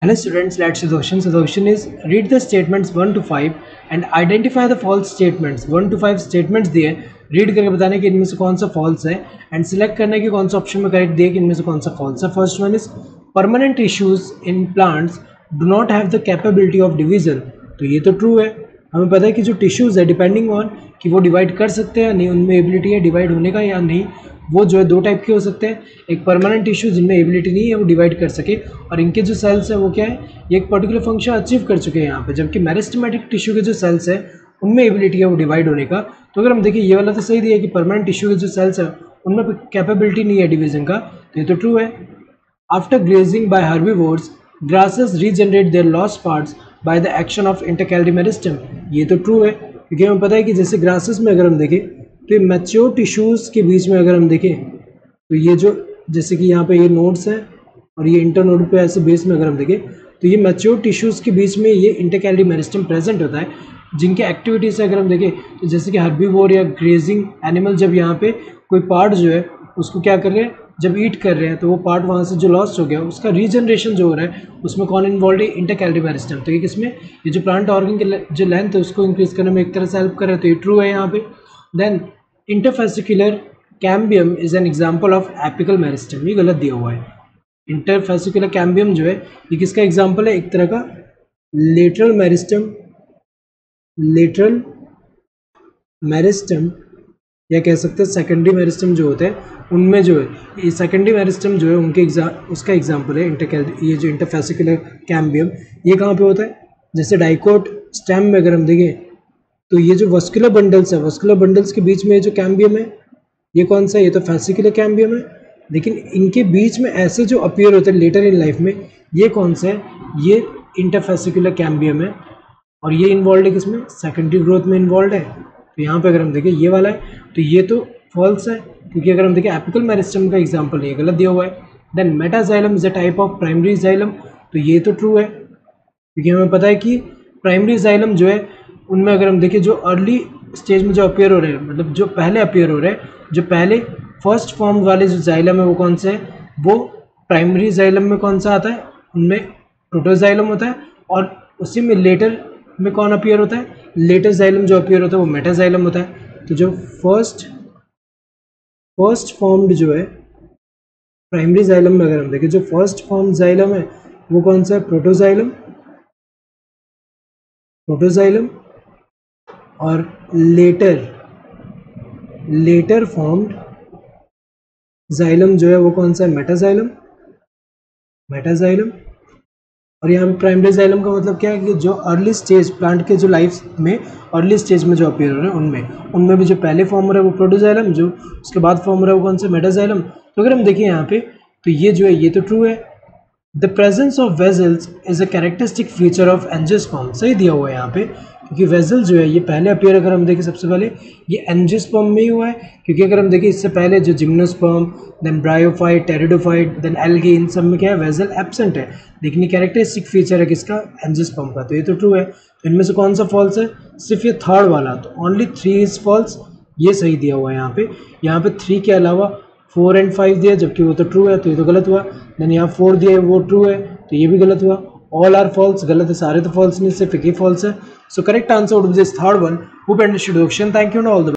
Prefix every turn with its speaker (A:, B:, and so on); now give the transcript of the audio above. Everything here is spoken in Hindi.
A: Hello students, let's do the question. So the question is read the statements 1 to 5 and identify the false statements. 1 to 5 statements दिए रीड करके बताने कि इनमें से कौन सा फॉल्स है एंड सिलेक्ट करने की कौन सा ऑप्शन में करेक्ट दिए कि इनमें से कौन सा फॉल्स है. First one is permanent issues in plants do not have the capability of division. तो ये तो ट्रू है. हमें पता है कि जो टिश्यूज़ है डिपेंडिंग ऑन कि वो डिवाइड कर सकते हैं या नहीं, उनमें एबिलिटी है डिवाइड होने का या नहीं. वो जो है दो टाइप के हो सकते हैं. एक परमानेंट टिश्यू जिनमें एबिलिटी नहीं है वो डिवाइड कर सके और इनके जो सेल्स है वो क्या है, ये एक पर्टिकुलर फंक्शन अचीव कर चुके हैं यहाँ पे. जबकि मेरिस्टेमेटिक टिश्यू के जो सेल्स है उनमें एबिलिटी है वो डिवाइड होने का. तो अगर हम देखिए ये वाला तो सही दिया कि परमानेंट टिश्यू के जो सेल्स है उनमें कैपेबिलिटी नहीं है डिवीजन का, तो ये तो ट्रू है. After grazing by herbivores grasses regenerate their lost parts by the action of intercalary meristem. ये तो ट्रू है क्योंकि हमें पता है कि जैसे ग्रासेस में अगर हम देखें तो ये मैच्योर टिश्यूज़ के बीच में अगर हम देखें तो ये जो जैसे कि यहाँ पे ये नोड्स हैं और ये इंटरनोड पे ऐसे बेस में अगर हम देखें तो ये मैच्योर टिश्यूज़ के बीच में ये इंटरकैलरी मेरिस्टम प्रेजेंट होता है, जिनके एक्टिविटी से अगर हम देखें तो जैसे कि हर्बीवोर या ग्रेजिंग एनिमल जब यहाँ पे कोई पार्ट जो है उसको क्या कर रहे हैं, जब ईट कर रहे हैं तो वो पार्ट वहाँ से जो लॉस्ट हो गया उसका रीजनरेशन जो हो रहा है उसमें कौन इन्वॉल्व है, इंटरकैलरी मेरिस्टम. तो ये किसमें, ये जो प्लांट ऑर्गन के जो लेंथ है उसको इंक्रीज करने में एक तरह से हेल्प कर रहा है, तो ये ट्रू है यहाँ पे. Then interfascicular cambium is an example of apical meristem. ये गलत दिया हुआ है. इंटरफेसिकुलर कैम्बियम जो है ये किसका एग्जाम्पल है, एक तरह का लेटरल मेरिस्टम, लेटरल मेरिस्टम या कह सकते हैं सेकेंडरी मेरिस्टम जो होते हैं उनमें जो है ये सेकेंडरी मेरिस्टम जो है उनके उसका एग्जाम्पल है ये जो इंटरफेसिकुलर कैम्बियम. ये कहाँ पे होता है, जैसे डाइकोट स्टेम में अगर हम देखें तो ये जो वस्कुलर बंडल्स है, वस्कुलर बंडल्स के बीच में जो कैम्बियम है ये कौन सा है, ये तो फेसिकुलर कैम्बियम है. लेकिन इनके बीच में ऐसे जो अपीयर होते हैं लेटर इन लाइफ में ये कौन सा है, ये इंटरफेसिकुलर कैम्बियम है और ये इन्वॉल्व है किसमें, सेकेंडरी ग्रोथ में इन्वॉल्व है. तो यहाँ पे अगर हम देखें ये वाला है तो ये तो फॉल्स है क्योंकि अगर हम देखें एपिकल मेरिस्टम का एग्जाम्पल ये गलत दिया हुआ है. Then metaxylem is a type of primary xylem. तो ये तो ट्रू है क्योंकि हमें पता है कि प्राइमरी जाइलम जो है उनमें अगर हम देखें जो अर्ली स्टेज में जो अपीयर हो रहे हैं, मतलब जो पहले अपीयर हो रहे हैं, जो पहले फर्स्ट फॉर्म वाले जो जाइलम है वो कौन से है, वो प्राइमरी जाइलम में कौन सा आता है, उनमें प्रोटोजाइलम होता है. और उसी में लेटर में कौन अपीयर होता है, लेटर जाइलम जो अपीयर होता है वो मेटाजाइलम होता है. तो जो फर्स्ट फॉर्म्ड जो है प्राइमरी जाइलम में अगर हम देखें जो फर्स्ट फॉर्म जाइलम है वो कौन सा है, प्रोटोजाइलम, प्रोटोजाइलम. और लेटर फॉर्म्ड जाइलम जो है वो कौन सा है, मेटाजाइलम, मेटाजाइलम. और यहाँ पे प्राइमरी जाइलम का मतलब क्या है कि जो अर्ली स्टेज प्लांट के जो लाइफ में अर्ली स्टेज में जो अपीयर हो रहे हैं उनमें भी जो पहले फॉर्म हो रहा है वो प्रोटोजाइलम, जो उसके बाद फॉर्म हो रहा है वो कौन सा, मेटाजाइलम. तो अगर हम देखें यहाँ पे तो ये जो है ये तो ट्रू है. The presence of vessels is a characteristic feature of angiosperm. सही दिया हुआ है यहाँ पे क्योंकि वेजल जो है ये पहले अपीयर अगर हम देखें सबसे पहले ये एंजियोस्पर्म में ही हुआ है. क्योंकि अगर हम देखें इससे पहले जो gymnosperm, then bryophyte, pteridophyte, then algae, इन सब में क्या है वेजल एब्सेंट है. लेकिन ये कैरेक्टरिस्टिक फीचर है किसका, एंजियोस्पर्म का. तो ये तो ट्रू है. तो इनमें से कौन सा फॉल्स है, सिर्फ ये थर्ड वाला. तो ओनली 3 इज फॉल्स, ये सही दिया हुआ है यहाँ पे. यहाँ पे 3 के अलावा 4 एंड 5 दिया जबकि वो तो ट्रू है, तो ये तो गलत हुआ. देन यहाँ 4 दिया है वो ट्रू है तो ये भी गलत हुआ. ऑल आर फॉल्स, गलत है, सारे तो फॉल्स नहीं, सिर्फ एक ही फॉल्स है. So correct answer would be this third one. Hope and should question. Thank you and all the